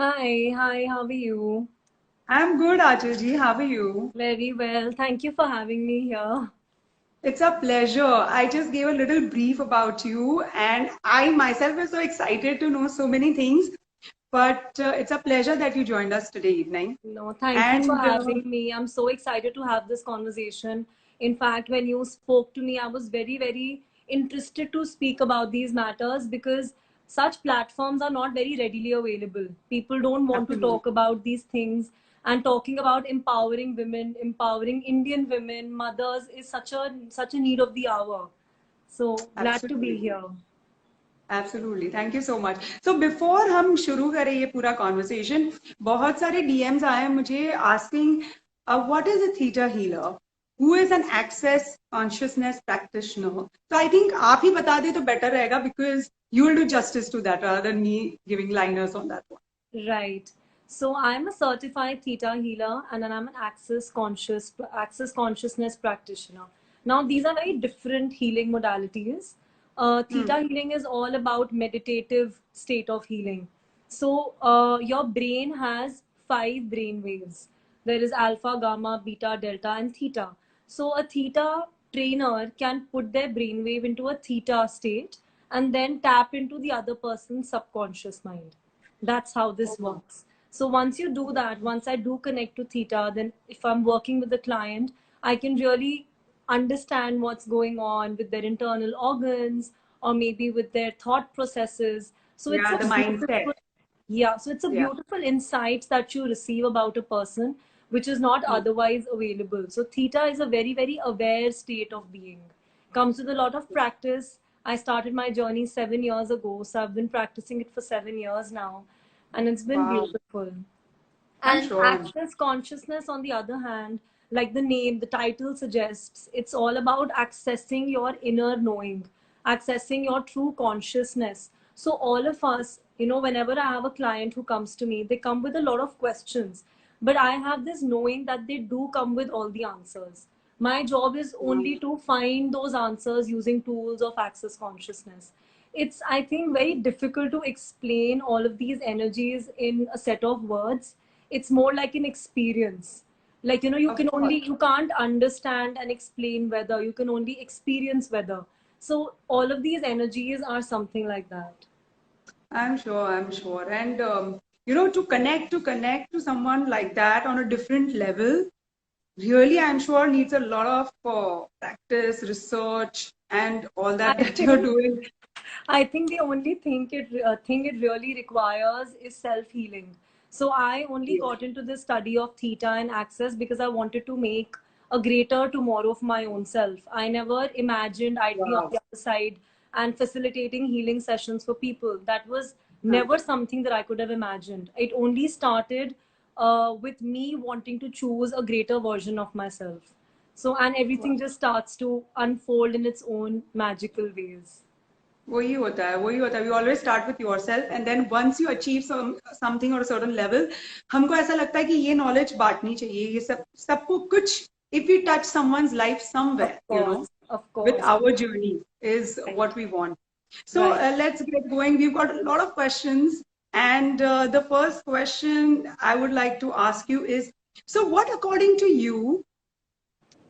Hi, how are you? I'm good, Achal How are you? Very well. Thank you for having me here. It's a pleasure. I just gave a little brief about you, and I myself was so excited to know so many things. But it's a pleasure that you joined us today evening. No, thank you for And having me. I'm so excited to have this conversation. In fact, when you spoke to me, I was very interested to speak about these matters because such platforms are not very readily available. People don't want to absolutely, talk about these things, and talking about empowering women, empowering Indian women, mothers is such a need of the hour. So glad to be absolutely, here. absolutely. Thank you so much. So before हम शुरू करें ये पूरा conversation, बहुत सारे DMs आए हैं मुझे asking, what is a theta healer? Who is an access consciousness practitioner? So I think आप ही बता दे तो better रहेगा because you will do justice to that rather than me giving liners on that one. Right. So I'm a certified theta healer and then I'm an access consciousness practitioner. Now these are very different healing modalities. Hmm. Theta healing is all about meditative state of healing. So your brain has five brain waves. There is alpha, gamma, beta, delta, and theta. So a theta trainer can put their brainwave into a theta state and then tap into the other person's subconscious mind. That's how Oh, this wow. works. So once you do that, once I do connect to theta, then if I'm working with the client, I can really understand what's going on with their internal organs or maybe with their thought processes. So it's Yeah, a the mindset. beautiful, yeah, so it's a Yeah. beautiful insights that you receive about a person, which is not Hmm. otherwise available. So theta is a very aware state of being. Comes with a lot of practice. I started my journey 7 years ago, so I've been practicing it for 7 years now, and it's been Wow. beautiful. I'm And sure. I'm sure. access consciousness, on the other hand, like the name, the title suggests, it's all about accessing your inner knowing, accessing your true consciousness. So, all of us, whenever I have a client who comes to me, they come with a lot of questions. But I have this knowing that they do come with all the answers. My job is only to find those answers using tools of access consciousness. It's, I think, very difficult to explain all of these energies in a set of words. It's more like an experience. Like, you Of can course. only, you can't understand and explain weather, you can only experience weather. So all of these energies are something like that. I'm sure. I'm sure. And to connect to someone like that on a different level, really, I'm sure needs a lot of practice, research, and all that I that you're think doing. I think the only thing it really requires is self healing. So I only Yes. got into this study of theta and access because I wanted to make a greater tomorrow of my own self. I never imagined I'd be on Wow. the other side and facilitating healing sessions for people. That was never something that I could have imagined. It only started with me wanting to choose a greater version of myself. So, and Wow. everything just starts to unfold in its own magical ways. वही होता है we always start with yourself and then once you achieve something or a certain level हमको ऐसा लगता है कि ये knowledge बांटनी चाहिए ये सबको कुछ if we touch someone's life Of somewhere course, of with course. our journey is Right, what we want. So right. let's get going. We've got a lot of questions. And the first question I would like to ask you is, so what according to you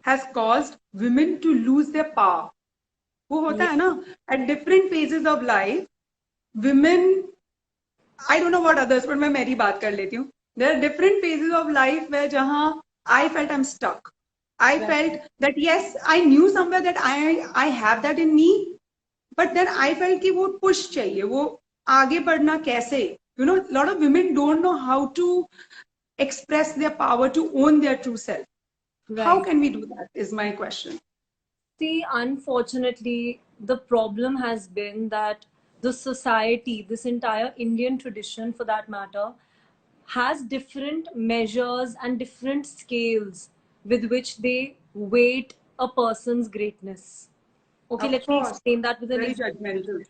has caused women to lose their power? वो होता Yeah. है ना at different phases of life women, I don't know what others but मैं मेरी बात कर लेती हूँ. There are different phases of life where जहाँ I felt I'm stuck. I Right. felt that yes, I knew somewhere that I have that in me, but then I felt कि वो push चाहिए, वो आगे बढ़ना कैसे? You know, a lot of women don't know how to express their power to own their true self. How Right. can we do that? Is my question. See, unfortunately, the problem has been that the society, this entire Indian tradition for that matter, has different measures and different scales with which they weight a person's greatness. Okay, Of let me course, explain that with an very example. judgmental.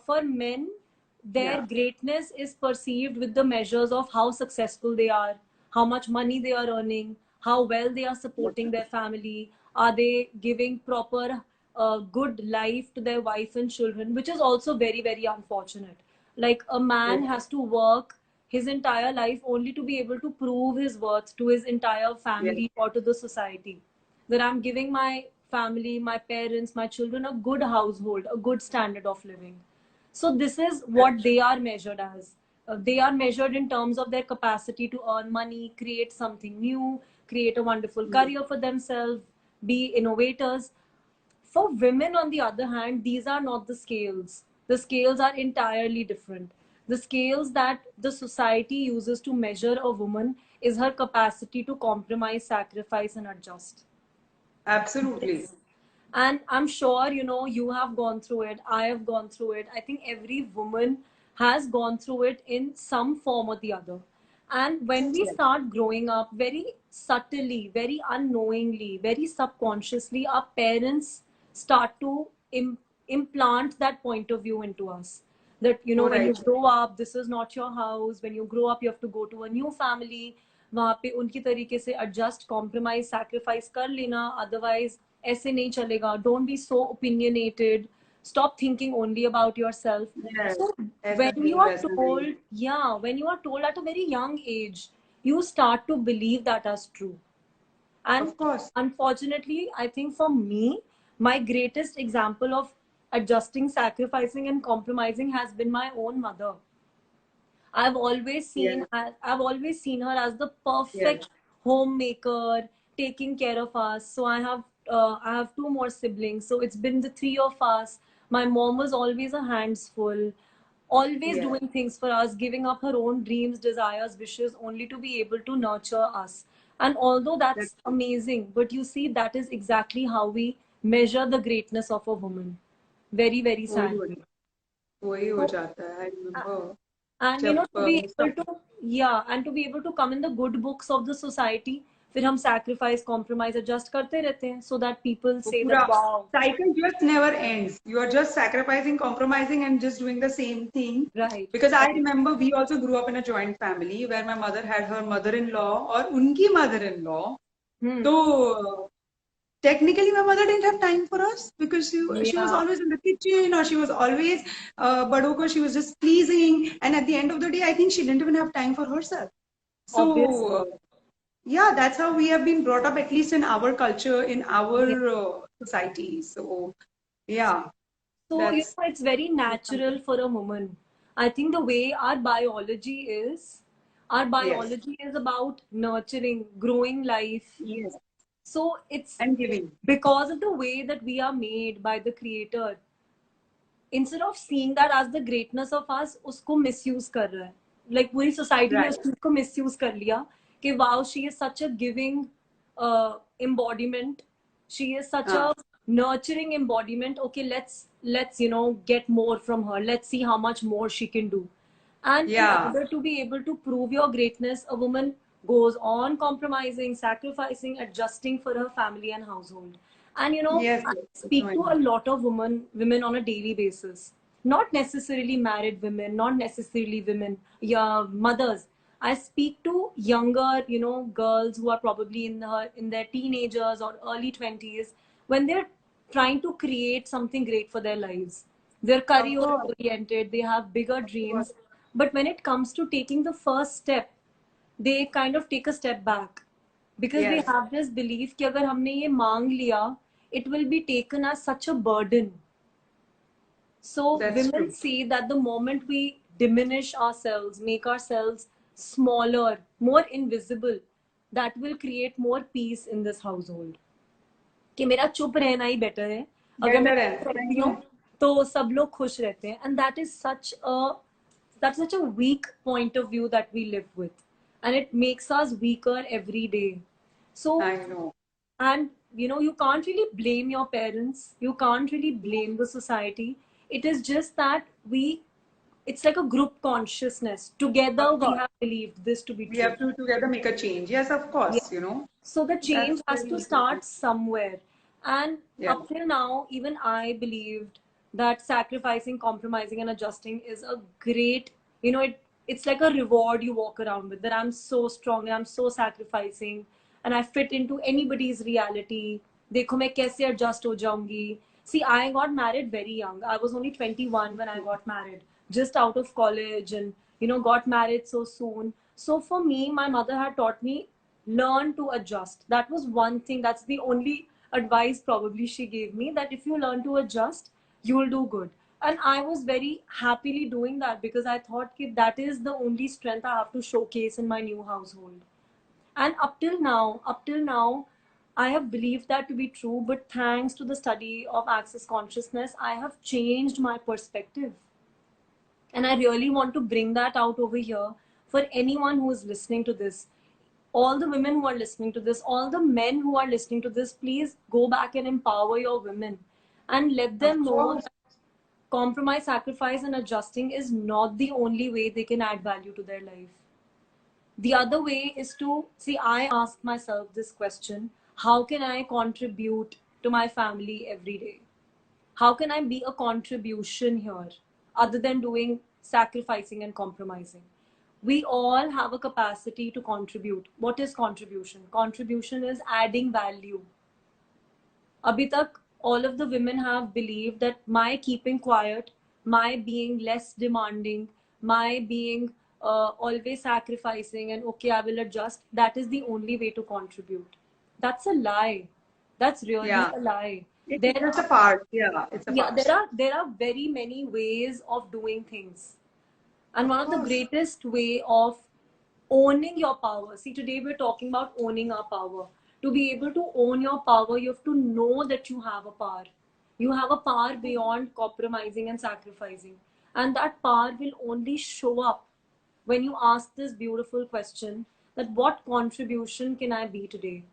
For men, their Yeah. greatness is perceived with the measures of how successful they are, how much money they are earning, how well they are supporting their family, are they giving proper good life to their wife and children, which is also very unfortunate. Like a man has to work his entire life only to be able to prove his worth to his entire Yes. family or to the society. That I'm giving my family, my parents, my children a good household, a good standard of living. So this is what they are measured as. They are measured in terms of their capacity to earn money, create something new, create a wonderful career for themselves, be innovators. For women, on the other hand, these are not the scales. The scales are entirely different. The scales that the society uses to measure a woman is her capacity to compromise, sacrifice, and adjust. Absolutely. And I'm sure, you have gone through it. I have gone through it. I think every woman has gone through it in some form or the other. And when we Yes. start growing up, very subtly, very unknowingly, very subconsciously, our parents start to implant that point of view into us. That, So when you right. grow up, this is not your house. When you grow up, you have to go to a new family. वहाँ पे उनकी तरीके से adjust, compromise, sacrifice कर लेना. Otherwise ऐसे नहीं चलेगा. Don't be so opinionated. Stop thinking only about yourself. Yes. So ऐसा when you नहीं are वैसा told, नहीं. yeah, when you are told at a very young age, you start to believe that as true. And Of course. unfortunately, I think for me, my greatest example of adjusting, sacrificing, and compromising has been my own mother. Yes. I've always seen her as the Yes. perfect homemaker, taking care of us. So I have two more siblings. So it's been the three of us. My mom was always a hands full, always Yes. doing things for us, giving up her own dreams, desires, wishes, only to be able to nurture us. And although That's that's amazing, but you see, that is exactly how we measure the greatness of a woman. Very, very वही हो sadly. वही हो So, जाता है. I remember and जब to be able सब to, yeah, and to be able to come in the good books of the society, फिर हम sacrifice, compromise, adjust करते रहते हैं, so that people वो say पूरा that wow, cycle just never ends. You are just sacrificing, compromising, and just doing the same thing. right, Because I right. remember we also grew up in a joint family where my mother had her mother-in-law और उनकी mother-in-law. Hmm. So technically my mother didn't have time for us because she was Yeah, always in the kitchen or she was always बड़ों को she was just pleasing, and at the end of the day I think she didn't even have time for herself. So obviously. yeah, that's how we have been brought up, at least in our culture, in our Yeah. society. So yeah, So, that's it's very natural something. for a woman. I think the way our Yes, biology is about nurturing, growing life. yes, So it's and giving. because of the way that we are made by the creator. Instead of seeing that as the greatness of us, उसको misuse कर रहा है. Like पूरी society ने Right. उस चीज को misuse कर लिया कि wow, she is such a giving embodiment. She is such a Uh, nurturing embodiment. Okay, let's get more from her. Let's see how much more she can do. And in yeah, order to be able to prove your greatness, a woman goes on compromising, sacrificing, adjusting for her family and household. And yes, I yes, that's speak to right. a lot of women on a daily basis. Not necessarily married women, not necessarily women, yeah, mothers. I speak to younger, girls who are probably in their teenagers or early 20s, when they're trying to create something great for their lives. They're Of career course, oriented, they have bigger of course. dreams. But when it comes to taking the first step, they kind of take a step back because they Yes, have this belief कि अगर हमने ये मांग लिया, it will be taken as such a burden. So that's women true. say that the moment we diminish ourselves, make ourselves smaller, more invisible, that will create more peace in this household. कि मेरा चुप रहना ही better है. अगर मैं Better चुप and I रहती हूँ know. तो सब लोग खुश रहते हैं. And that's such a weak point of view that we live with, and it makes us weaker every day. So, I know. and you can't really blame your parents, you can't really blame the society. It is just that it's like a group consciousness. Together Of we course, have believed this to be we true. have to together make a change. Yes, of Yeah. course. So the That's change has very to important. start somewhere. And Yeah. up till now, even I believed that sacrificing, compromising, and adjusting is a great, it's like a reward you walk around with, that I'm so strong and I'm so sacrificing and I fit into anybody's reality. देखो मैं कैसे adjust हो जाऊंगी. See, I got married very young. I was only 21 when I got married, just out of college, and got married so soon. So for me, my mother had taught me, learn to adjust. That was one thing. That's the only advice probably she gave me, that if you learn to adjust, you will do good. And I was very happily doing that, because I thought that is the only strength I have to showcase in my new household. And up till now, I have believed that to be true, but thanks to the study of access consciousness, I have changed my perspective. And I really want to bring that out over here for anyone who is listening to this. All the women who are listening to this, all the men who are listening to this, please go back and empower your women and let Of them know course. that compromise, sacrifice, and adjusting is not the only way they can add value to their life. The other way is to see, I ask myself this question: how can I contribute to my family every day? How can I be a contribution here other than doing sacrificing and compromising? We all have a capacity to contribute. What is contribution? Contribution is adding value. Abhi tak, all of the women have believed that my keeping quiet, my being less demanding, my being always sacrificing and okay, I will adjust, that is the only way to contribute. That's a lie. That's really Yeah. a lie. It's There just a are, part. Yeah, it's a yeah, part. there are very many ways of doing things. And Of one of the course. greatest way of owning your power. See, today we're talking about owning our power. To be able to own your power, you have to know that you have a power. You have a power beyond compromising and sacrificing. And that power will only show up when you ask this beautiful question, that what contribution can I be today?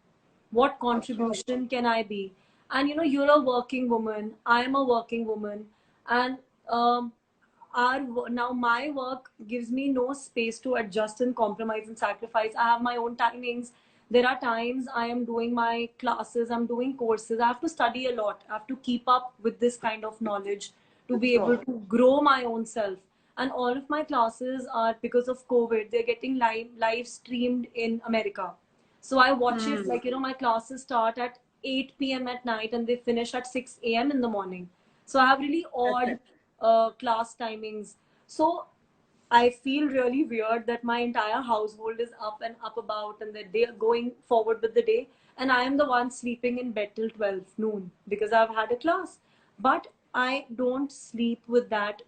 What Of course. contribution can I be? And you're a working woman, I am a working woman, and um, now my work gives me no space to adjust and compromise and sacrifice. I have my own timings. There are times I am doing my classes, I'm doing courses, I have to study a lot, I have to keep up with this kind of knowledge to For be able sure. to grow my own self. And all of my classes are, because of COVID, they're getting live streamed in America. So I watch it, Hmm. like, my classes start at 8 p.m. at night and they finish at 6 a.m. in the morning. So I have really That's odd it. class timings. So I feel really weird that my entire household is up and up about, and that they are going forward with the day. And I am the one sleeping in bed till 12 noon because I've had a class. But I don't sleep with that.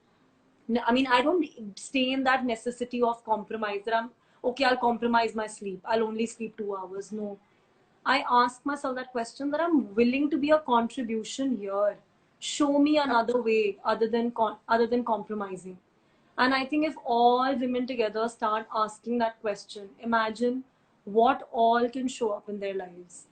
I mean, I don't stay in that necessity of compromise that I'm okay, I'll compromise my sleep. I'll only sleep 2 hours. No. I ask myself that question, that I'm willing to be a contribution here. Show me another way other than compromising. And I think if all women together start asking that question, imagine what all can show up in their lives.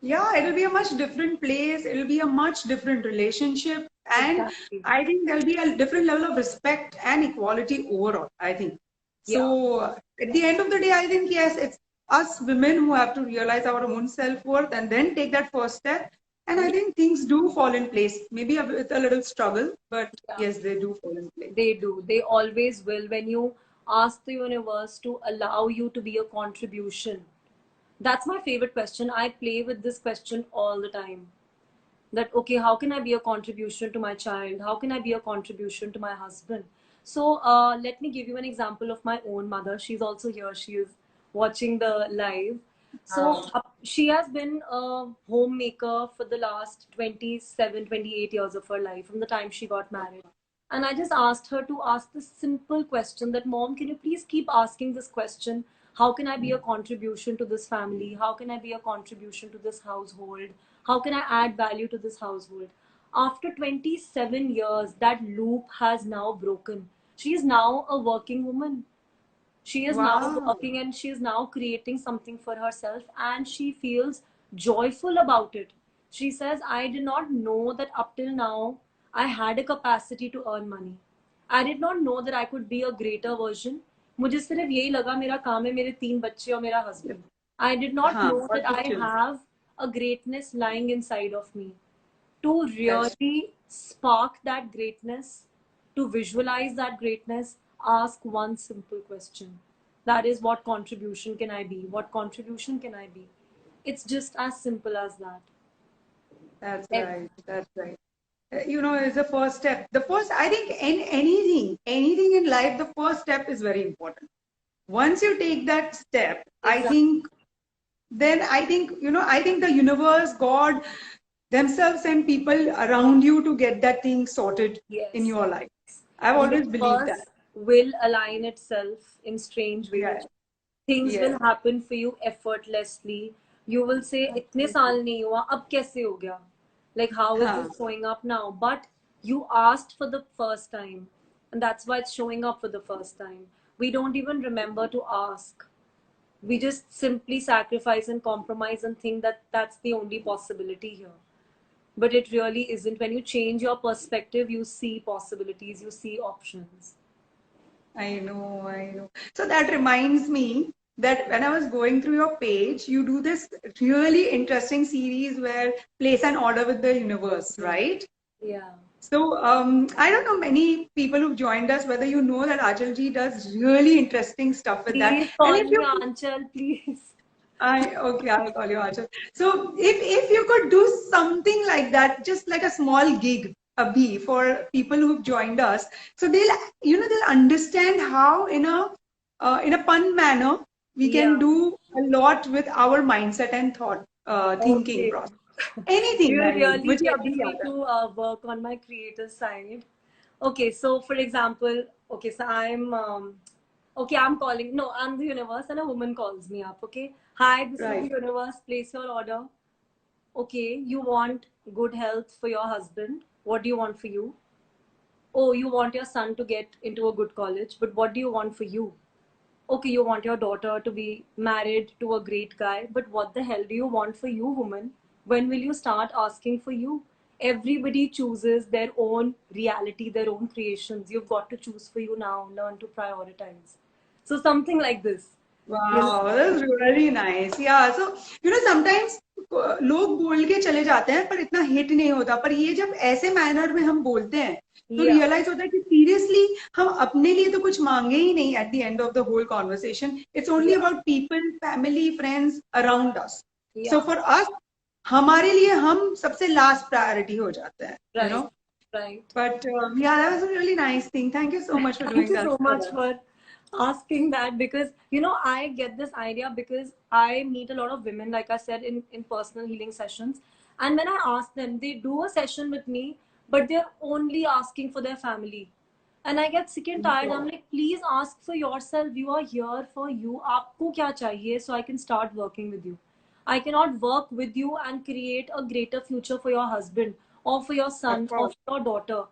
Yeah, it'll be a much different place. It'll be a much different relationship. And Exactly. I think there'll be a different level of respect and equality overall, I think. Yeah. So at the end of the day, I think, yes, it's us women who have to realize our own self-worth and then take that first step. And I think things do fall in place. Maybe with a little struggle, but Yeah. yes, they do fall in place. They do. They always will. When you ask the universe to allow you to be a contribution. That's my favorite question. I play with this question all the time. That okay, how can I be a contribution to my child? How can I be a contribution to my husband? So let me give you an example of my own mother. She's also here. She is watching the live. So she has been a homemaker for the last 27, 28 years of her life, from the time she got married. And I just asked her to ask this simple question, that mom, can you please keep asking this question? How can I be a contribution to this family? How can I be a contribution to this household? How can I add value to this household? After 27 years, that loop has now broken. She is now a working woman. She is now Wow. working and she is now creating something for herself, and she feels joyful about it. She says, I did not know that up till now I had a capacity to earn money. I did not know that I could be a greater version. मुझे सिर्फ यही लगा मेरा काम है, मेरे 3 बच्चे और मेरा husband. I did not Huh, know that what the I children. have a greatness lying inside of me. To That's really spark that greatness, to visualize that greatness, ask one simple question. That is, what contribution can I be? What contribution can I be? It's just as simple as that. that's Ev- right. That's right. you know, is the first step. The first, I think, in anything in life, the first step is very important. Once you take that step, I Exactly. think, then I think, you know, I think the universe, God, themselves send people around you to get that thing sorted in Yes. your life. I've always believed that. Universe will align itself in strange Yeah. ways. Things Yes. will happen for you effortlessly. You will say, इतने Absolutely. साल नहीं हुआ, अब कैसे हो गया? Like, how is हाँ. this showing up now? But you asked for the first time, and that's why it's showing up for the first time. We don't even remember to ask. We just simply sacrifice and compromise and think that that's the only possibility here. But it really isn't. When you change your perspective, you see possibilities, you see options. I know, I know. So that reminds me that when I was going through your page, you do this really interesting series where place an order with the universe, right? Yeah. So I don't know many people who've joined us, whether you know that Achal ji does really interesting stuff with that. Please And call if me you, Anchal, please. I okay, I'll call you Achal. So if you could do something like that, just like a small gig, Abhi, for people who've joined us, so they'll, you know, they'll understand how in a fun manner we can Yeah. do a lot with our mindset and thought thinking Okay. process. Anything, You're I mean, really मुझे अभी getting me याद है. to work on my creative side. Okay, so for example, okay, so okay, I'm calling, no, I'm the universe and a woman calls me up, okay? Hi, this is the Right. universe, place your order. Okay, you want good health for your husband. What do you want for you? Oh, you want your son to get into a good college, but what do you want for you? Okay, you want your daughter to be married to a great guy, but what the hell do you want for you, woman? When will you start asking for you? Everybody chooses their own reality, their own creations. You've got to choose for you now. Learn to prioritize. So, something like this. You know? Wow, that's really nice. Yeah, so you know sometimes लोग बोल के चले जाते हैं पर इतना hit नहीं होता, पर ये जब ऐसे मैनर में हम बोलते हैं तो Yeah, रियलाइज होता है कि सीरियसली हम अपने लिए तो कुछ मांगे ही नहीं at the end of the whole conversation. It's only yeah, about people, family, friends around us. So yeah. For us, हमारे लिए हम सबसे लास्ट प्रायोरिटी हो जाते हैं, you know. Right, right. But yeah, that was a really nice thing. Thank you so much for Thank doing you that so for much us. for asking that because I get this idea because I meet a lot of women, like I said, in personal healing sessions. And when I ask them, they do a session with me, but they're only asking for their family. And I get sick and tired. I'm like, please ask for yourself. You are here for you. Aapko kya chahiye so I can start working with you. I cannot work with you and create a greater future for your husband or for your Of son or course. for your daughter.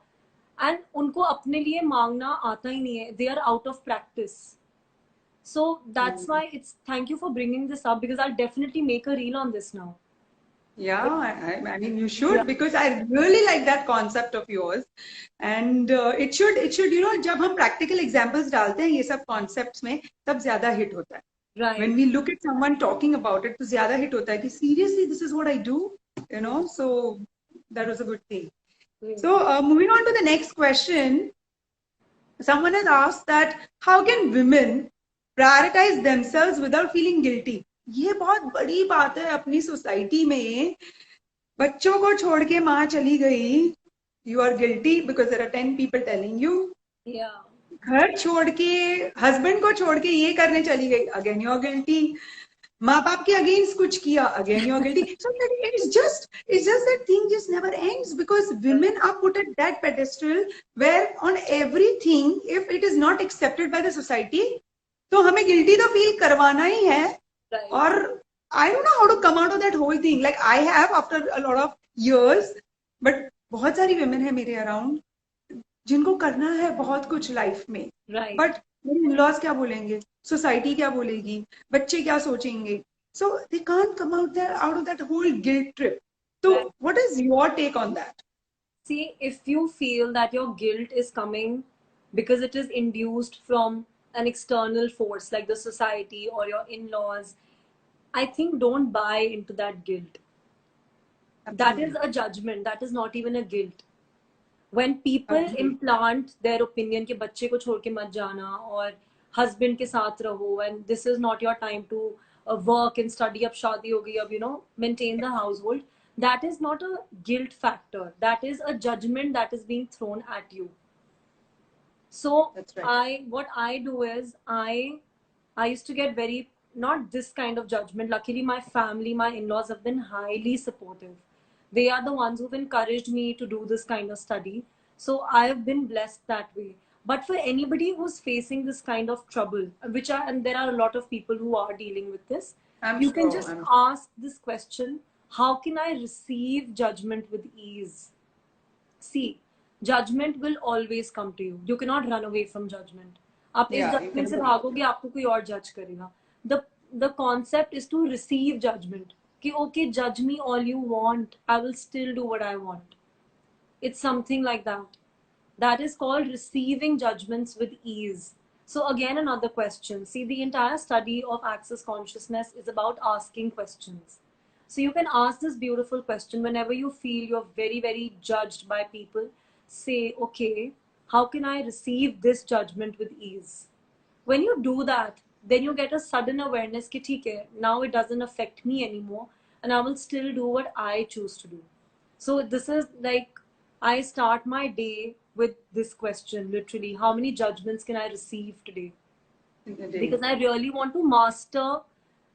And उनको अपने लिए मांगना आता ही नहीं है. They are out of practice. So that's why it's thank you for bringing this up because I'll definitely make a reel on this now. Yeah, But I mean you yeah, should, because I really like that concept of yours, and it should, you know, जब हम practical examples डालते हैं ये सब concepts में, तब ज़्यादा hit होता है. When right. we look at someone talking about it, तो ज़्यादा hit होता है कि seriously this is what I do, you know. So that was a good thing. Great. So moving on to the next question, someone has asked that how can women prioritize themselves without feeling guilty? ये बहुत बड़ी बात है अपनी society में. बच्चों को छोड़ के माँ चली गई, you are guilty because there are 10 people telling you. Yeah, घर छोड़ के, हस्बैंड को छोड़ के ये करने चली गई, अगेन यू आर गिल्टी. माँ बाप के अगेंस्ट कुछ किया, again you are guilty. So it's just that thing just never ends because women are put at that pedestal where on everything, if it is not accepted by the society, तो हमें guilty तो feel करवाना ही है. right. और I don't know how to come out of that whole thing. Like I have after a lot of years, but बहुत सारी women है मेरे around जिनको करना है बहुत कुछ लाइफ में, Right. बट मेरे इन-लॉज क्या बोलेंगे, सोसाइटी क्या बोलेगी, बच्चे क्या सोचेंगे, so they can't come out of that whole guilt trip. So Right. what is your take on that? See, if you feel that your guilt is coming because it is induced from an external force like the society or your in-laws, I think don't buy into that guilt. That is a judgment. That is not even a guilt. When people Absolutely. implant their opinion कि बच्चे को छोड़ के मत जाना और husband के साथ रहो and this is not your time to work and study, अब शादी हो गई, अब maintain the household, that is not a guilt factor. That is a judgment that is being thrown at you. So That's right. what I do is I used to get very, not this kind of judgment. Luckily, my family, my in-laws have been highly supportive. They are the ones who've encouraged me to do this kind of study. So I have been blessed that way. But for anybody who's facing this kind of trouble, and there are a lot of people who are dealing with this, I'm you can sure. just ask this question: how can I receive judgment with ease? See, judgment will always come to you. You cannot run away from judgment. आप इस Yeah, you judgment can से do भागोगे, आपको कोई और judge करेगा. The concept is to receive judgment. कि okay, judge me all you want. I will still do what I want. It's something like that. That is called receiving judgments with ease. So again, another question. See, the entire study of access consciousness is about asking questions. So you can ask this beautiful question whenever you feel you're very, very judged by people. Say, okay, how can I receive this judgment with ease? When you do that, then you get a sudden awareness कि ठीक है, now it doesn't affect me anymore, and I will still do what I choose to do. So this is like, I start my day with this question, literally: how many judgments can I receive today? in the day. Because I really want to master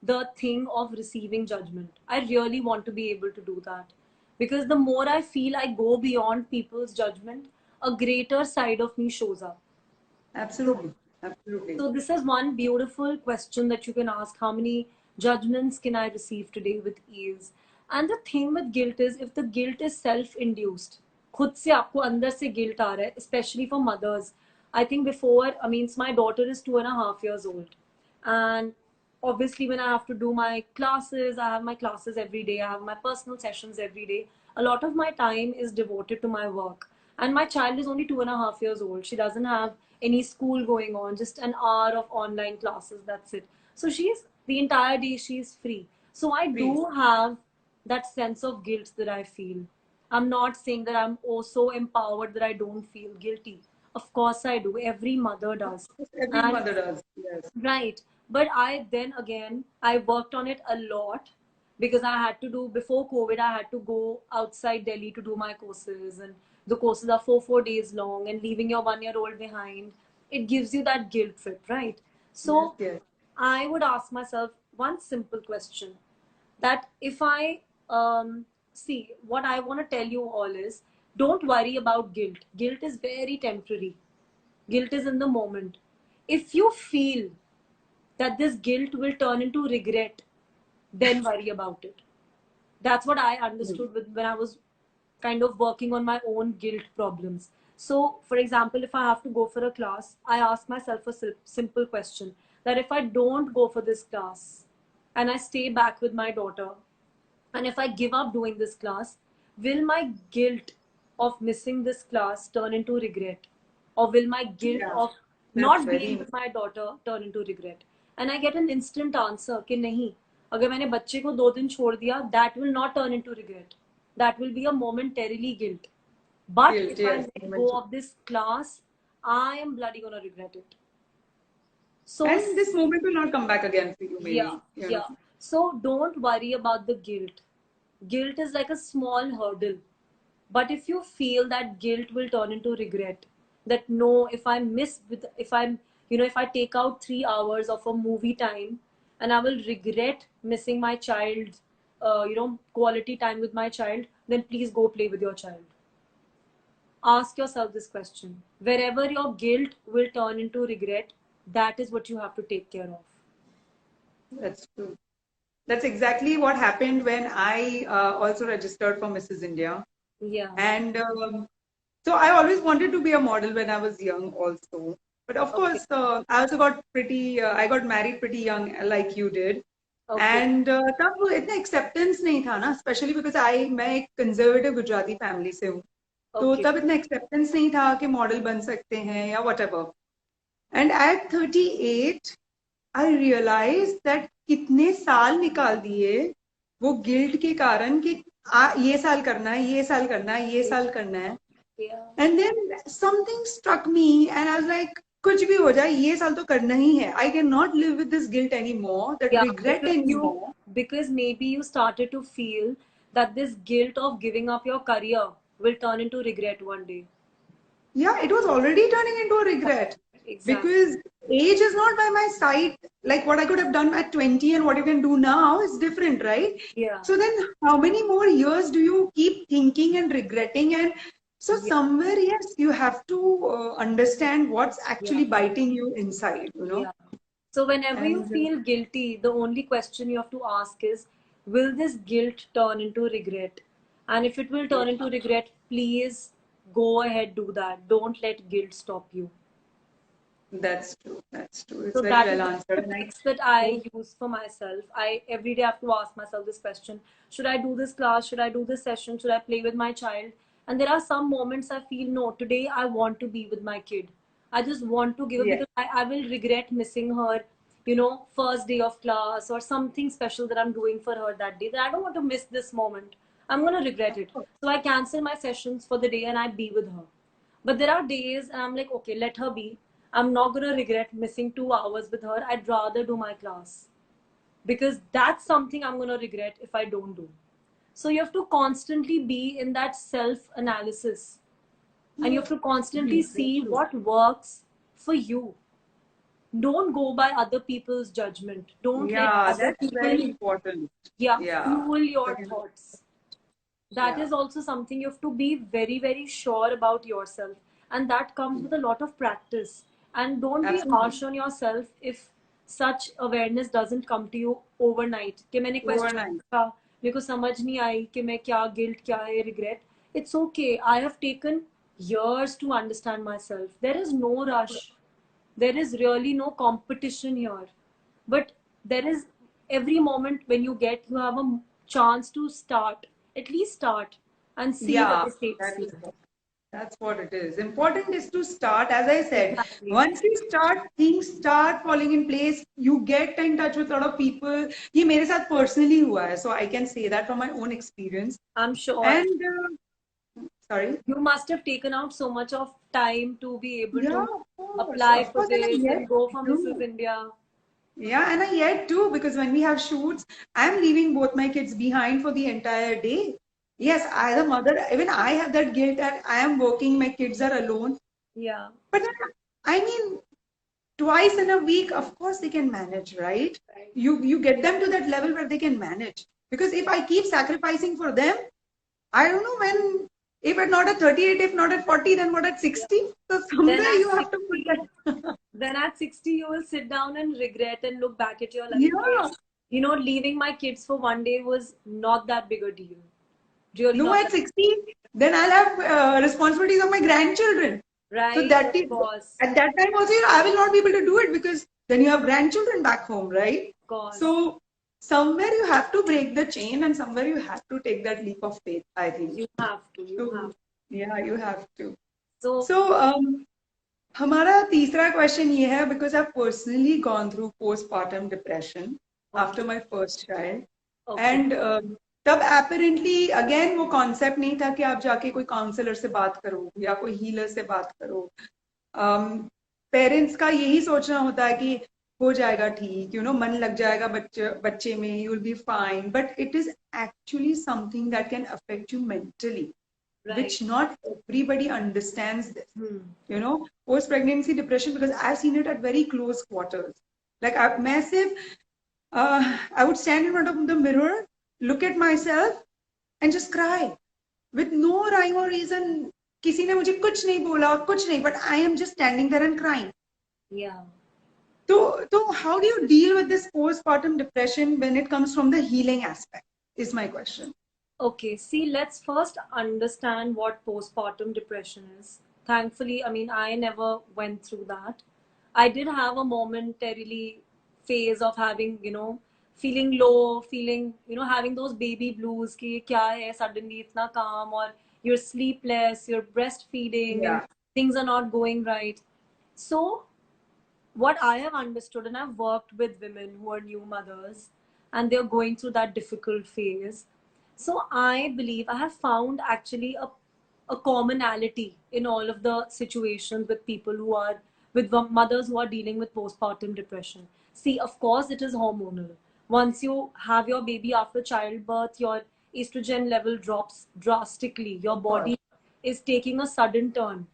the thing of receiving judgment. I really want to be able to do that. Because the more I feel I go beyond people's judgment, a greater side of me shows up. Absolutely. Absolutely. So this is one beautiful question that you can ask: how many judgments can I receive today with ease? And the thing with guilt is, if the guilt is self-induced, खुद से आपको अंदर से guilt आ रहा है, especially for mothers. I think before, I mean, my daughter is 2.5 years old. And obviously when I have to do my classes, I have my classes every day, I have my personal sessions every day. A lot of my time is devoted to my work. And my child is only 2.5 years old. She doesn't have any school going on, just an hour of online classes, that's it. So she's, the entire day she's free. So I Free. do have that sense of guilt that I feel. I'm not saying that I'm also empowered that I don't feel guilty. Of course I do. Every mother does. Every And mother does. Yes. right. But I then again, I worked on it a lot, because I had to do, before COVID, I had to go outside Delhi to do my courses. And the courses are 4 days long, and leaving your 1 year old behind, it gives you that guilt trip, right? Yes. So Yes. I would ask myself one simple question, that if I see, what I want to tell you all is, don't worry about guilt. Guilt is very temporary. Guilt is in the moment. If you feel that this guilt will turn into regret, then worry about it. That's what I understood when I was kind of working on my own guilt problems. So, for example, if I have to go for a class, I ask myself a simple question, that if I don't go for this class and I stay back with my daughter, and if I give up doing this class, will my guilt of missing this class turn into regret? Or will my guilt Yeah. of That's not very being with my daughter turn into regret? And I get an instant answer कि नहीं, अगर मैंने बच्चे को 2 दिन छोड़ दिया, that will not turn into regret. That will be a momentarily guilt. But guilt. if I Yes. let go of this class, I am bloody gonna regret it. So And this moment will not come back again for you, maybe. yeah, You yeah. know. So don't worry about the guilt. Guilt is like a small hurdle. But if you feel that guilt will turn into regret, that no, if I'm, if I take out 3 hours of a movie time, and I will regret missing my child, quality time with my child, then please go play with your child. Ask yourself this question. Wherever your guilt will turn into regret, that is what you have to take care of. That's true. That's exactly what happened when I also registered for Mrs. India. Yeah. And so I always wanted to be a model when I was young also. But of Okay. course, I also got I got married pretty young, like you did. Okay. And तब इतना acceptance नहीं था ना, especially because मैं एक conservative Gujarati family से हूँ. तो Okay. तब इतना acceptance नहीं था कि model बन सकते हैं या whatever. And at 38, I realized that कितने साल निकाल दिए वो गिल्ट के कारण कि ये साल करना है, ये साल करना है, ये साल करना है. Yeah. And then something struck me and I was like, कुछ भी हो जाए, ये साल तो करना ही है. I cannot live with this guilt anymore, that Yeah, regret anymore. because maybe you started to feel that this guilt of giving up your career will turn into regret one day. Yeah, it was already turning into a regret. Exactly. Because age is not by my side. Like what I could have done at 20 and what you can do now is different, right? Yeah. So then how many more years do you keep thinking and regretting? And so Yeah. somewhere, yes, you have to understand what's Yeah. actually biting you inside, you know? Yeah. So whenever you And feel guilty, the only question you have to ask is, will this guilt turn into regret? And if it will turn into regret, please go ahead, do that. Don't let guilt stop you. that's true. That's true. It's So very that is well the answered. And tricks that I use for myself. I every day have to ask myself this question: should I do this class? Should I do this session? Should I play with my child? And there are some moments I feel no, today I want to be with my kid. I just want to give her yes, because I will regret missing her, first day of class or something special that I'm doing for her that day. That I don't want to miss this moment. I'm gonna regret of it. course. So I cancel my sessions for the day and I be with her. But there are days and I'm like, okay, let her be. I'm not going to regret missing 2 hours with her. I'd rather do my class because that's something I'm going to regret if I don't do. So you have to constantly be in that self analysis and you have to constantly That's see true. what works for you. Don't go by other people's judgment. Don't let Yeah, other that's very people, important. yeah, Yeah. fuel your Second, thoughts. That yeah. is also something you have to be very, very sure about yourself. And that comes with a lot of practice. And don't be Absolutely. harsh on yourself if such awareness doesn't come to you overnight. कि मैंने question Overnight. पूछा, मेरे को समझ नहीं आई कि मैं क्या guilt क्या है regret. It's okay. I have taken years to understand myself. There is no rush. There is really no competition here. But there is every moment when you have a chance to start, at least start and see where Yeah, it takes that you. is that's what it is. Important is to start, as I said, Exactly. once you start, things start falling in place. You get in touch with a lot of people. ये मेरे साथ personally हुआ है, so I can say that from my own experience. I'm sure And sorry. you must have taken out so much of time to be able Yeah, to apply of for course, and I this yet and go for Mrs. do. India. Yeah, and I yet do because when we have shoots, I'm leaving both my kids behind for the entire day. Yes, as a mother, even I have that guilt that I am working, my kids are alone. Yeah. But then, I mean, twice in a week, of course they can manage, right? Right. You get them to that level where they can manage. Because if I keep sacrificing for them, I don't know when, if at not at 38, if not at 40, then what at Yeah. 60? So Then somewhere at you have to put 60, that. then at 60, you will sit down and regret and look back at your life. Yeah. Leaving my kids for one day was not that big a deal. Really No, not at that. 60, then I'll have responsibilities of my grandchildren. So Right, that of is, course. at that time also, I will not be able to do it because then you have grandchildren back home, right? Of course. So somewhere you have to break the chain and somewhere you have to take that leap of faith, I think. You have to. You So have. yeah, you have to. So, So हमारा तीसरा question ये है because I've personally gone through postpartum depression okay. after my first child. Okay. And तब apparently again वो concept नहीं था कि आप जाके कोई counselor से बात करो या कोई healer से बात करो. पेरेंट्स का यही सोचना होता है कि हो जाएगा ठीक, मन लग जाएगा बच्चे बच्चे में, you will be fine, but it is actually something that can affect you mentally, which Right. not everybody understands this. Hmm. Post pregnancy depression, because I've seen it at very close quarters. Like massive, I would stand in front of the mirror, look at myself, and just cry with no rhyme or reason. किसी ने मुझे कुछ नहीं बोला और कुछ नहीं, but I am just standing there and crying. Yeah. So how do you deal with this postpartum depression when it comes from the healing aspect? Is my question. Okay. See, let's first understand what postpartum depression is. Thankfully, I mean, I never went through that. I did have a momentarily phase of having, feeling low, feeling, having those baby blues ki kya hai, suddenly itna calm, or you're sleepless, you're breastfeeding and Yeah. things are not going right. So what I have understood, and I've worked with women who are new mothers and they're going through that difficult phase. So I believe I have found actually a commonality in all of the situations with people who are with mothers who are dealing with postpartum depression. See, of course, it is hormonal. Once you have your baby after childbirth, your estrogen level drops drastically, your body is taking a sudden turn.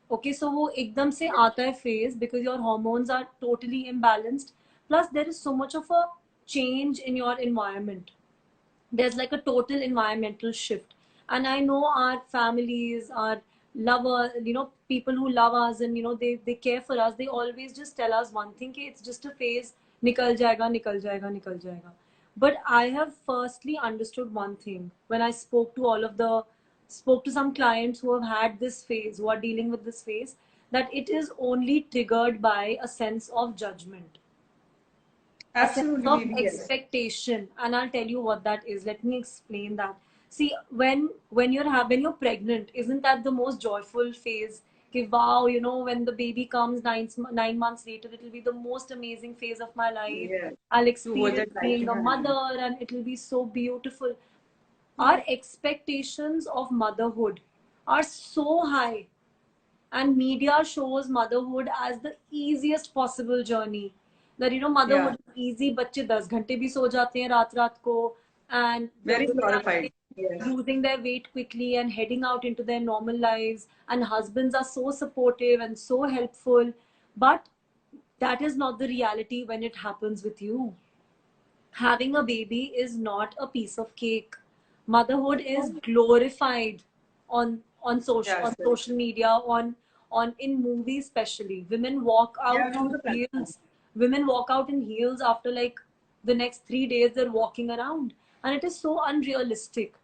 Okay, so वो एकदम से आता है phase because your hormones are totally imbalanced. Plus, there is so much of a change in your environment. There's like a total environmental shift. And I know our families, our lovers, people who love us and they care for us, they always just tell us one thing, कि it's just a phase, nikal jayega, nikal jayega, nikal jayega. But I have firstly understood one thing when I spoke to some clients who have had this phase, who are dealing with this phase, that it is only triggered by a sense of judgment, a sense Absolutely, of maybe yes. expectation. And I'll tell you what that is. Let me explain that. See, when you're pregnant, isn't that the most joyful phase? Okay, wow, when the baby comes 9 months later, it'll be the most amazing phase of my life. Yeah. I'll To hold experience that light being in a your hand. mother and it'll be so beautiful. Our expectations of motherhood are so high, and media shows motherhood as the easiest possible journey, that Yeah. motherhood is easy, बच्चे 10 घंटे भी सो जाते हैं रात को, and the Very women are glorified. Yes. losing their weight quickly and heading out into their normal lives, and husbands are so supportive and so helpful. But that is not the reality when it happens with you. Having a baby is not a piece of cake. Motherhood is glorified on Yes. social media, on in movies especially. Women walk Yeah, out on in the platform. heels. Women walk out in heels after like the next 3 days they're walking around. And it is so unrealistic.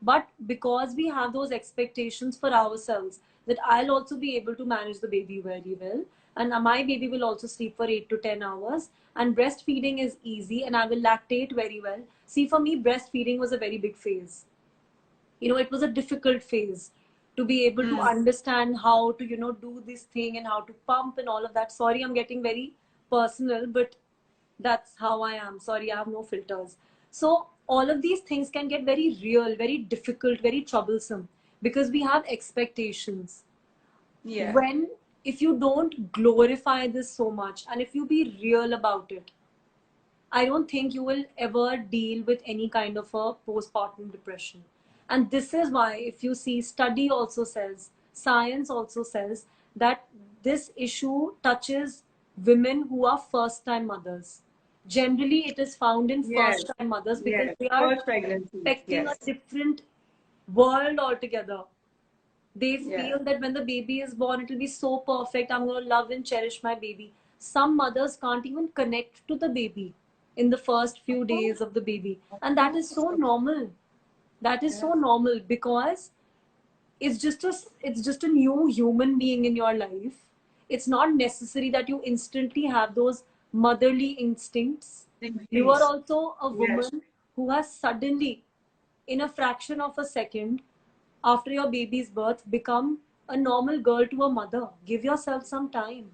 But because we have those expectations for ourselves, that I'll also be able to manage the baby very well, and my baby will also sleep for 8 to 10 hours, and breastfeeding is easy, and I will lactate very well. See, for me, breastfeeding was a very big phase. It was a difficult phase to be able to Hmm. understand how to do this thing and how to pump and all of that. Sorry, I'm getting very personal, but that's how I am. Sorry, I have no filters. So all of these things can get very real, very difficult, very troublesome, because we have expectations. Yeah. When If you don't glorify this so much, and if you be real about it, I don't think you will ever deal with any kind of a postpartum depression. And this is why, if you see, study also says, science also says, that this issue touches women who are first time mothers. Generally, it is found in Yes. first time mothers because Yes. they are First pregnancy. expecting a Yes. different world altogether. They Yeah. feel that when the baby is born, it will be so perfect. I'm going to love and cherish my baby. Some mothers can't even connect to the baby in the first few days of the baby. And that is so normal. That is so Yes. normal because it's just a new human being in your life. It's not necessary that you instantly have those motherly instincts. You are Instincts. also a Yes. woman who has suddenly, in a fraction of a second after your baby's birth, become a normal girl to a mother. Give yourself some time.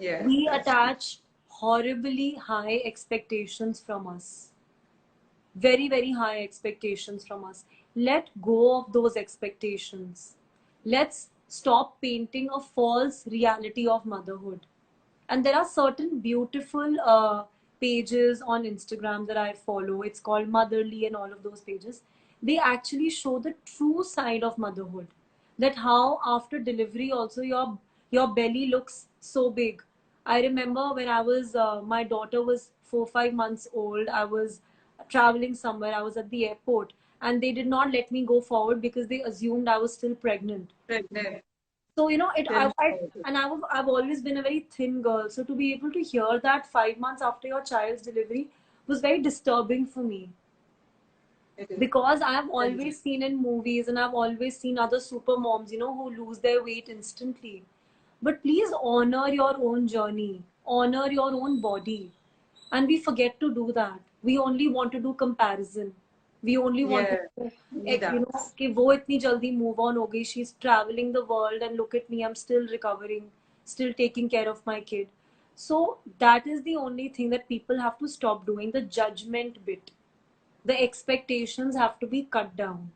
Yes. We That's true. attach horribly high expectations from us, very, very high expectations from us. Let go of those expectations. Let's stop painting a false reality of motherhood. And there are certain beautiful pages on Instagram that I follow. It's called Motherly and all of those pages. They actually show the true side of motherhood. That how after delivery also your belly looks so big. I remember when my daughter was 4 5 months old. I was traveling somewhere. I was at the airport, and they did not let me go forward because they assumed I was still pregnant. Pregnant. So Then I've always been a very thin girl. So to be able to hear that 5 months after your child's delivery was very disturbing for me, it is. because I've Very true. always seen in movies and I've always seen other super moms, who lose their weight instantly. But please honor your own journey, honor your own body. And we forget to do that. We only want to do comparison. We only want to Yeah. do, Only that. कि वो इतनी जल्दी move on हो गई. She's traveling the world and look at me, I'm still recovering, still taking care of my kid. So that is the only thing that people have to stop doing, the judgment bit. The expectations have to be cut down.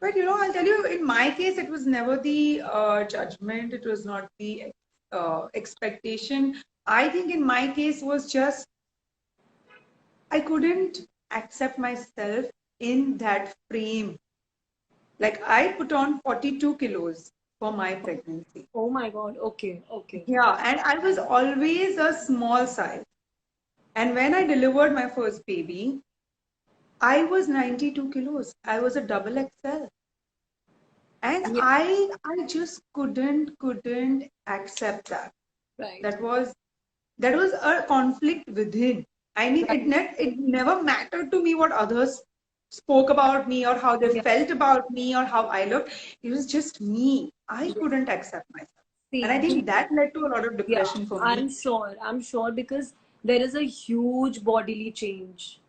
But I'll tell you, in my case, it was never the judgment. It was not the expectation. I think in my case was just I couldn't accept myself in that frame. Like I put on 42 kilos for my pregnancy. Oh my God. Okay. Okay. Yeah, and I was always a small size. And when I delivered my first baby, I was 92 kilos. I was a double XL. And Yeah. I just couldn't accept that. Right. That was a conflict within. I mean, Right. it never mattered to me what others spoke about me or how they Yeah. felt about me or how I looked. It was just me. I Yeah. couldn't accept myself. And See, I think that led to a lot of yeah, depression for me. I'm sure. I'm sure because there is a huge bodily change.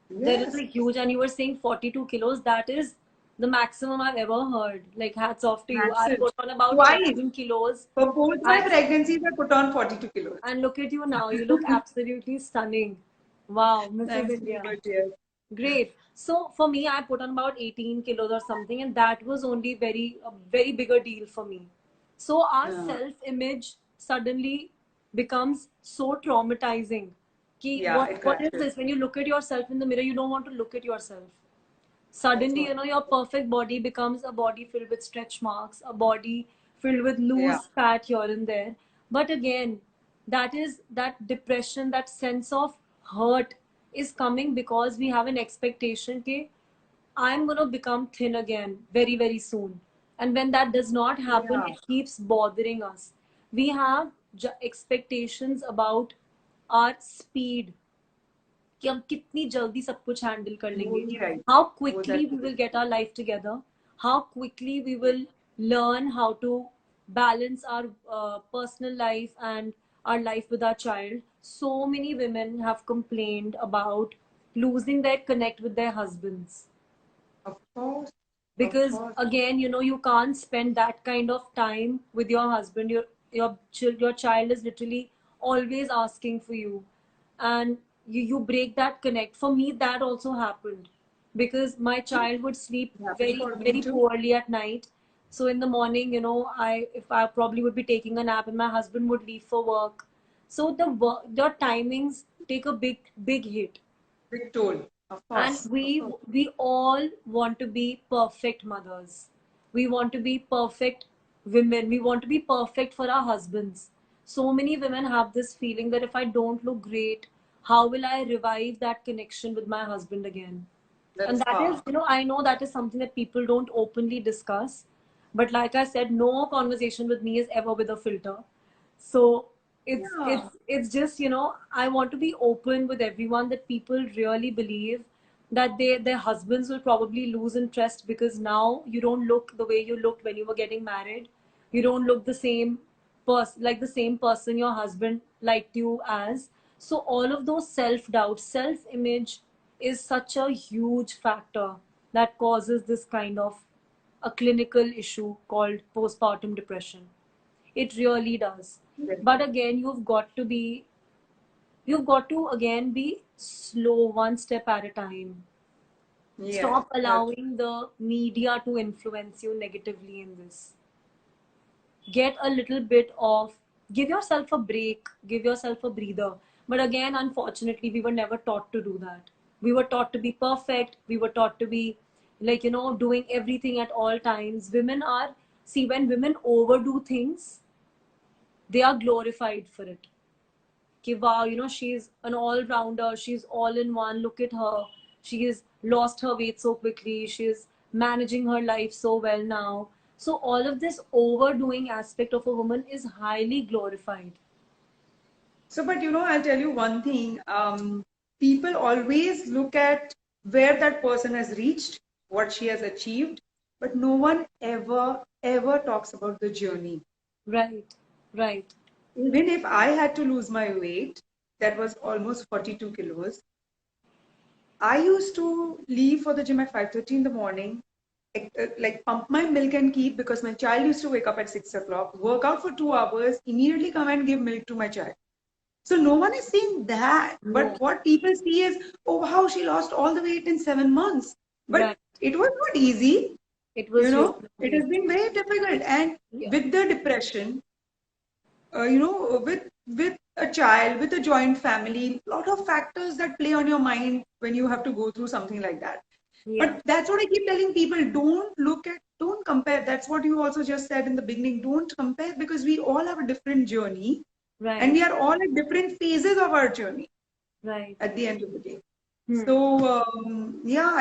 There is Yes, a huge, and you were saying 42 kilos. That is the maximum I've ever heard. Like, hats off to you. I massive. put on about Twice. 18 kilos. For both my I, pregnancies, I put on 42 kilos. and look at you now. You look absolutely stunning. Wow, Mrs. Thanks so India. much, yes. Great. So for me, I put on about 18 kilos or something, and that was only a very bigger deal for me. So our Yeah. self-image suddenly becomes so traumatizing. Ki Yeah, it what is crashes. this? When you look at yourself in the mirror, you don't want to look at yourself. That's Suddenly, what. your perfect body becomes a body filled with stretch marks, a body filled with Yeah. loose fat here and there. But again, that is that depression, that sense of hurt is coming because we have an expectation that I'm going to become thin again very, very soon. And when that does not happen, Yeah. it keeps bothering us. We have expectations about our speed, कि हम कितनी जल्दी सब कुछ handle कर वो लेंगे, ही right. how वो quickly that we will get our life together, how quickly we will learn how to balance our personal life and our life with our child. So many women have complained about losing their connect with their husbands of course, of because course. again, you can't spend that kind of time with your husband. Your child is literally always asking for you, and you break that connect. For me, that also happened because my child would sleep It happened very for me very too. poorly at night. So in the morning, I probably would be taking a nap and my husband would leave for work. So your timings take a big hit. Big toll, of And course, of we course. we all want to be perfect mothers. We want to be perfect women. We want to be perfect for our husbands. So many women have this feeling that if I don't look great, how will I revive that connection with my husband again? And That's that is, hard. I know that is something that people don't openly discuss. But like I said, no conversation with me is ever with a filter. So Yeah, it's just, I want to be open with everyone that people really believe that their husbands will probably lose interest because now you don't look the way you looked when you were getting married. You don't look the same like the same person your husband liked you as. So all of those self-doubt, self-image is such a huge factor that causes this kind of a clinical issue called postpartum depression. It really does. But again, you've got to again be slow, one step at a time. yes, Stop that's allowing the media to influence you negatively in this. Get a little bit of, give yourself a break, give yourself a breather. But again, unfortunately, we were never taught to do that. We were taught to be perfect. We were taught to be like, doing everything at all times. See, when women overdo things, they are glorified for it. Ki, wow, she's an all-rounder, she's all in one, look at her. She has lost her weight so quickly, she's managing her life so well now. So all of this overdoing aspect of a woman is highly glorified. so. But I'll tell you one thing. People always look at where that person has reached, what she has achieved, but no one ever talks about the journey. Right, right. Even if I had to lose my weight, that was almost 42 kilos. I used to leave for the gym at 5:30 in the morning, like pump my milk and keep because my child used to wake up at 6 o'clock, work out for 2 hours, immediately come and give milk to my child. So no one is seeing that. No, But what people see is, oh, how she lost all the weight in 7 months. But right. it was not easy, It was really it easy. has been very difficult. And Yeah. with the depression, with a child with a joint family, a lot of factors that play on your mind when you have to go through something like that. Yeah. But that's what I keep telling people, don't compare. That's what you also just said in the beginning. Don't compare, because we all have a different journey and Right. we are all at different phases of our journey Right. at the end of the day. Hmm. So, yeah,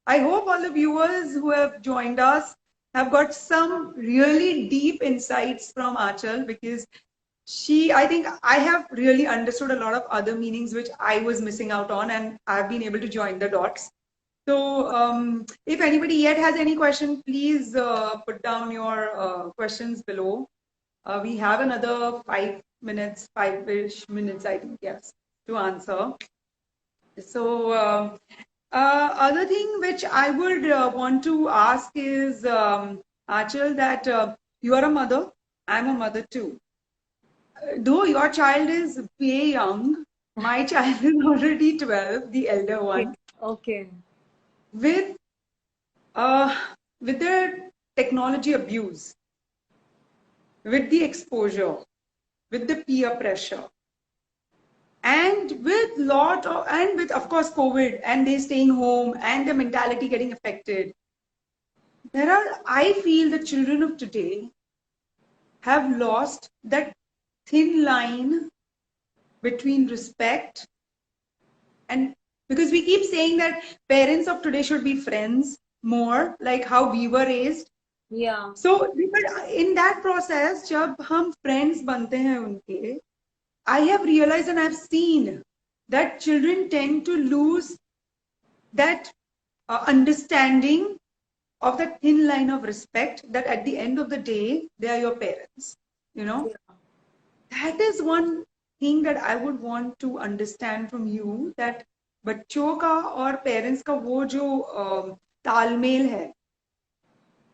I hope all the viewers who have joined us have got some really deep insights from Achal, because I think I have really understood a lot of other meanings which I was missing out on, and I've been able to join the dots. So, if anybody yet has any question, please put down your questions below. We have another 5 minutes, 5-ish minutes, I think, yes, to answer. So, other thing which I would want to ask is, Achal, that you are a mother, I'm a mother too. Though your child is way young, my child is already 12, the elder Okay. one. Okay. With uh, with the technology abuse, with the exposure, with the peer pressure, and with of course COVID and they staying home and the mentality getting affected, I feel the children of today have lost that thin line between respect and, because we keep saying that parents of today should be friends more, like how we were raised. Yeah. So in that process, जब हम friends बनते हैं उनके, I have realized and I've seen that children tend to lose that understanding of that thin line of respect, that at the end of the day, they are your parents. You know, Yeah. that is one thing that I would want to understand from you, that बच्चों का और parents का वो जो तालमेल है,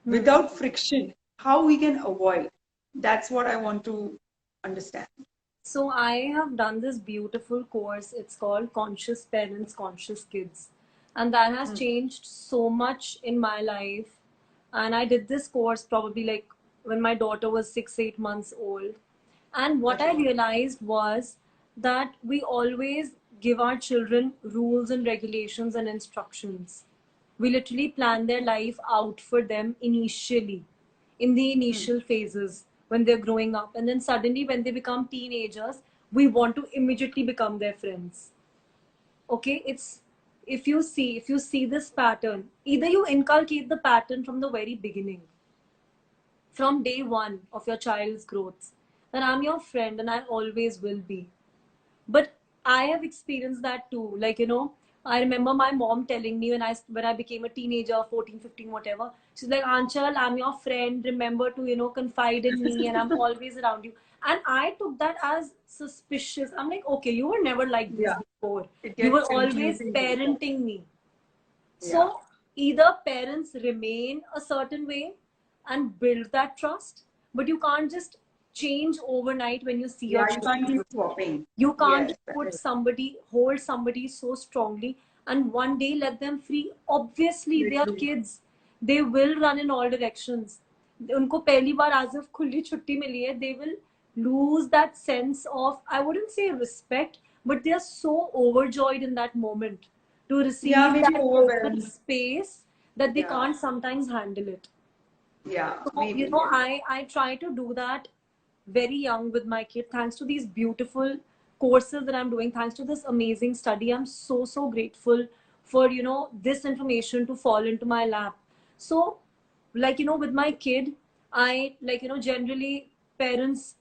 Hmm. without friction, how we can avoid. That's what I want to understand. So I have done this beautiful course. It's called Conscious Parents, Conscious Kids. And that has Hmm. changed so much in my life. And I did this course probably like when my daughter was 6, 8 months old. And what I Okay. realized was that we always give our children rules and regulations and instructions. We literally plan their life out for them initially, in the Hmm. initial phases when they're growing up. And then suddenly, when they become teenagers, we want to immediately become their friends. Okay? If you see this pattern, either you inculcate the pattern from the very beginning, from day one of your child's growth, that I'm your friend and I always will be. But I have experienced that too. Like, I remember my mom telling me when I became a teenager, 14, 15, whatever. She's like, Anchal, I'm your friend. Remember to, confide in me and I'm always around you. And I took that as suspicious. I'm like, okay, you were never like this Yeah, before. it You gets were always confusing later. parenting me. Yeah. So either parents remain a certain way and build that trust, but you can't just change overnight when you see your Yeah, you can't keep children. swapping. You can't Yes. hold somebody so strongly and one day let them free. Obviously, Very they are true. kids. They will run in all directions. उनको पहली बार as if खुली छुट्टी मिली है, they will lose that sense of, I wouldn't say respect, but they are so overjoyed in that moment to Yeah, receive maybe that open overwhelmed. space that they Yeah. can't sometimes handle it. Yeah, So, maybe. Yes. I try to do that very young with my kid, thanks to these beautiful courses that I'm doing, thanks to this amazing study. I'm so, so grateful for, this information to fall into my lap. So, like, with my kid, I, like, generally parents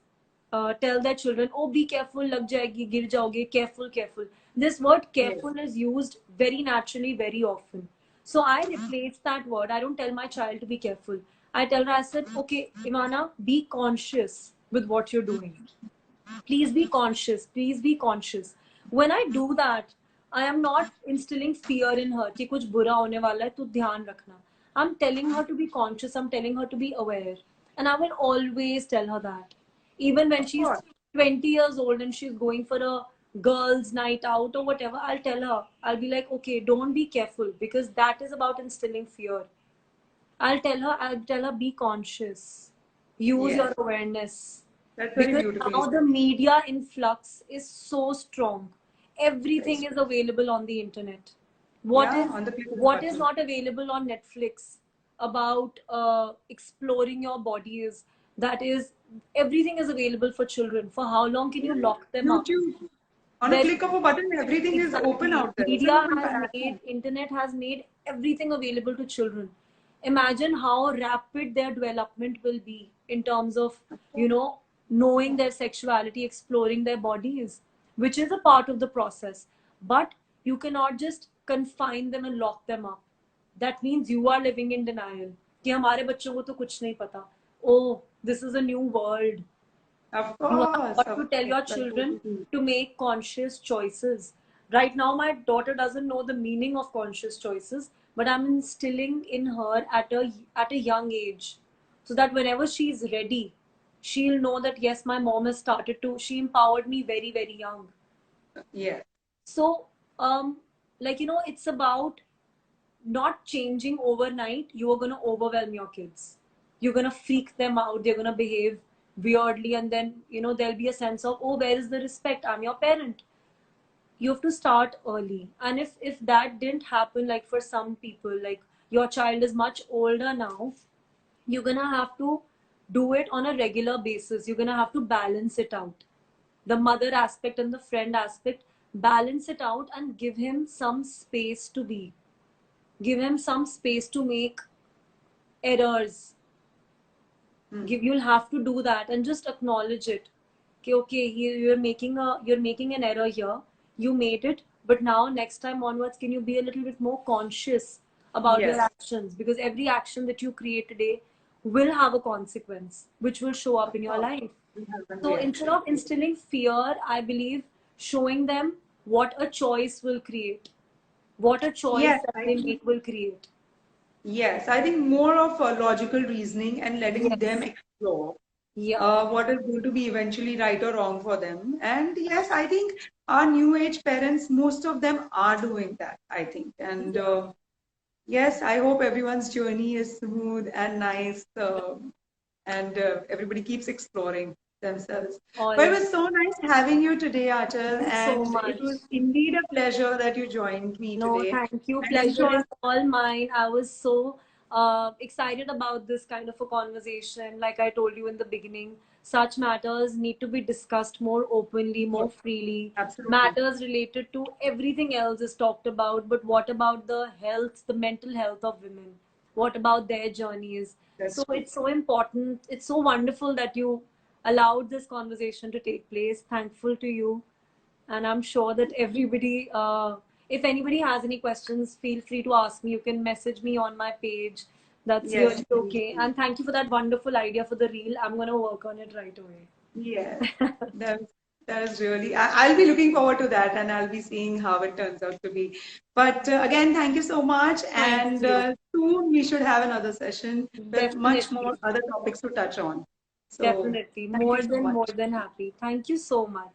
tell their children, oh, be careful, lag jayegi, gir jaoge, careful, careful. This word Yes. careful is used very naturally, very often. So I replace that word. I don't tell my child to be careful. I tell her, I said, okay, Imana, be conscious with what you're doing. Please be conscious. Please be conscious. When I do that, I am not instilling fear in her कि कुछ बुरा होने वाला है तो ध्यान रखना. I'm telling her to be conscious. I'm telling her to be aware. And I will always tell her that. Even when Of she's course. 20 years old and she's going for a girls' night out or whatever, I'll tell her, I'll be like, okay, don't be careful because that is about instilling fear. I'll tell her, be conscious. Use Yes. your awareness. That's very Because beautifully now said. the media influx is so strong. That's Everything is true. available on the internet. What Yeah, is on the click of a what is button. not available on Netflix about exploring your body is that is everything is available for children. For how long can you Yeah. lock them up? YouTube. On a There click of a button, everything is open exactly. out there. It's an Media open has made, platform. internet has made everything available to children. Imagine how rapid their development will be in terms of, knowing their sexuality, exploring their bodies, which is a part of the process. But you cannot just confine them and lock them up. That means you are living in denial. कि हमारे बच्चों को तो कुछ नहीं पता. Oh, this is a new world. Of You have course, got to of tell course. your I children totally to make conscious choices. Right now, my daughter doesn't know the meaning of conscious choices, but I'm instilling in her at a young age, so that whenever she's ready, she'll know that yes, my mom has started to. She empowered me very very young. yeah. So, it's about not changing overnight. You are going to overwhelm your kids. You're going to freak them out. They're going to behave weirdly. And then, there'll be a sense of, oh, where is the respect? I'm your parent. You have to start early. And if that didn't happen, like for some people, like your child is much older now, you're going to have to do it on a regular basis. You're going to have to balance it out. The mother aspect and the friend aspect, balance it out and give him some space to be, give him some space to make errors. Hmm. You'll have to do that and just acknowledge it. Okay, you're making an error here. You made it, but now next time onwards, can you be a little bit more conscious about your Yes. actions? Because every action that you create today will have a consequence which will show up Of in your course. life. We have a So instead reaction. of instilling fear, I believe showing them what a choice will create, what a choice Yes, that I they think make will create. yes, I think more of a logical reasoning and letting them Yes. explore Yeah. what is going to be eventually right or wrong for them. And yes, I think our new age parents, most of them are doing that, I think. And Yeah. yes, I hope everyone's journey is smooth and nice, and everybody keeps exploring themselves. All But it right. was so nice having you today, Achal, Thank you so and it much. was indeed a pleasure that you joined me No, today. thank you. And I'm Pleasure is sure, all mine. I was so excited about this kind of a conversation. Like I told you in the beginning, such matters need to be discussed more openly, more yes, freely. absolutely. Matters related to everything else is talked about, but what about the health, the mental health of women? What about their journeys? That's So true. it's so important. It's so wonderful that you allowed this conversation to take place. Thankful to you. And I'm sure that everybody, if anybody has any questions, feel free to ask me. You can message me on my page. That's Yes, really please, okay. please. And thank you for that wonderful idea for the reel. I'm going to work on it right Yes, away. that, that is really, I'll be looking forward to that and I'll be seeing how it turns out to be. But again, thank you so much. Thank And you. soon we should have another session with much more Definitely. other topics to touch on. So Definitely. thank you so More much. than happy. Thank you so much.